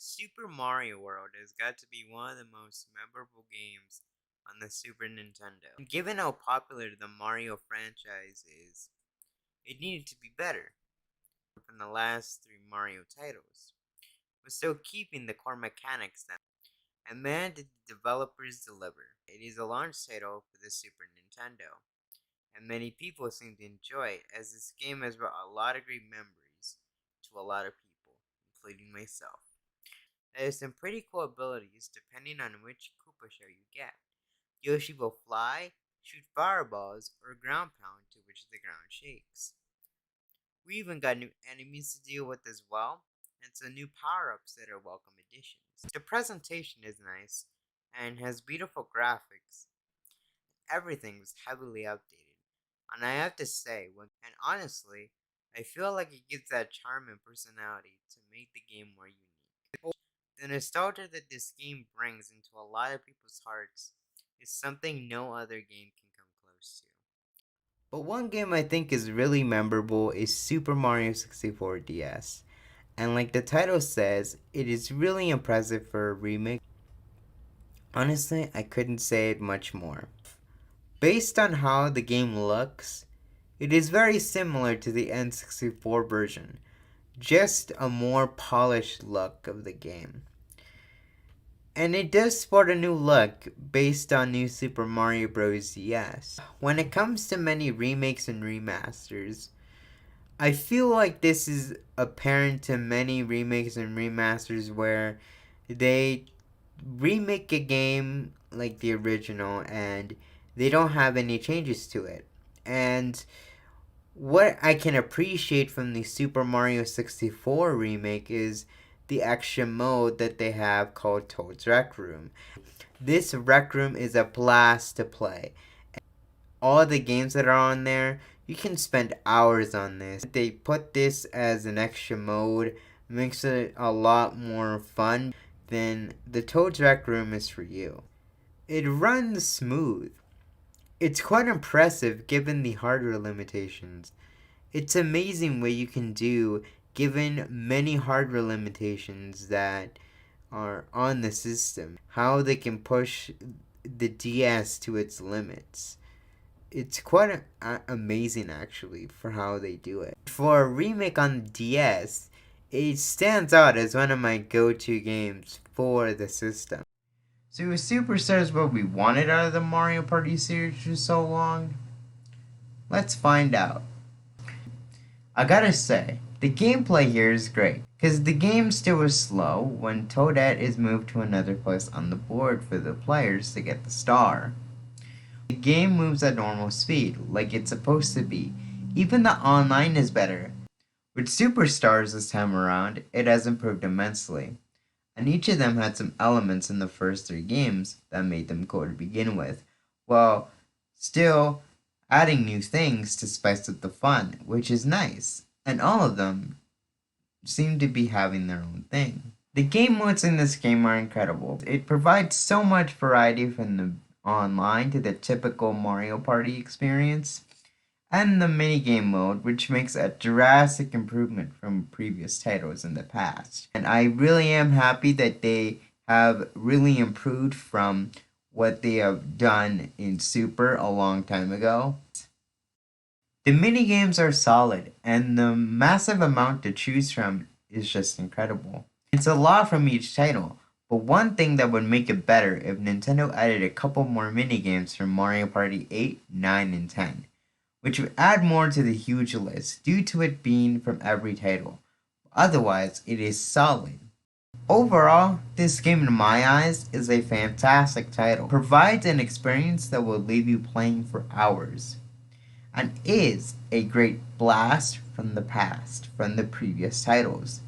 Super Mario World has got to be one of the most memorable games on the Super Nintendo. Given how popular the Mario franchise is, it needed to be better from the last three Mario titles, but still keeping the core mechanics that. And man, did the developers deliver. It is a launch title for the Super Nintendo, and many people seem to enjoy it, as this game has brought a lot of great memories to a lot of people, including myself. There's some pretty cool abilities depending on which Koopa shell you get. Yoshi will fly, shoot fireballs, or ground pound to which the ground shakes. We even got new enemies to deal with as well, and some new power-ups that are welcome additions. The presentation is nice, and has beautiful graphics. Everything was heavily updated, and I have to say, and honestly, I feel like it gives that charm and personality to make the game more unique. The nostalgia that this game brings into a lot of people's hearts is something no other game can come close to. But one game I think is really memorable is Super Mario 64 DS. And like the title says, it is really impressive for a remake. Honestly, I couldn't say it much more. Based on how the game looks, it is very similar to the N64 version, just a more polished look of the game. And it does sport a new look based on New Super Mario Bros. DS. When it comes to many remakes and remasters, I feel like this is apparent to many remakes and remasters where they remake a game like the original and they don't have any changes to it. And what I can appreciate from the Super Mario 64 remake is the extra mode that they have called Toad's Rec Room. This Rec Room is a blast to play. All the games that are on there, you can spend hours on this. They put this as an extra mode, makes it a lot more fun. Then the Toad's Rec Room is for you. It runs smooth. It's quite impressive given the hardware limitations. It's amazing what you can do given many hardware limitations that are on the system. How they can push the DS to its limits. It's quite amazing actually for how they do it. For a remake on the DS, it stands out as one of my go-to games for the system. So was Superstars what we wanted out of the Mario Party series for so long? Let's find out. I gotta say, the gameplay here is great, because the game still is slow when Toadette is moved to another place on the board for the players to get the star. The game moves at normal speed, like it's supposed to be. Even the online is better. With Superstars this time around, it has improved immensely. And each of them had some elements in the first three games that made them cool to begin with, while still adding new things to spice up the fun, which is nice. And all of them seem to be having their own thing. The game modes in this game are incredible. It provides so much variety from the online to the typical Mario Party experience, and the minigame mode, which makes a drastic improvement from previous titles in the past. And I really am happy that they have really improved from what they have done in Super a long time ago. The minigames are solid, and the massive amount to choose from is just incredible. It's a lot from each title, but one thing that would make it better if Nintendo added a couple more minigames from Mario Party 8, 9, and 10, which would add more to the huge list due to it being from every title. Otherwise, it is solid. Overall, this game in my eyes is a fantastic title. It provides an experience that will leave you playing for hours, and is a great blast from the past, from the previous titles.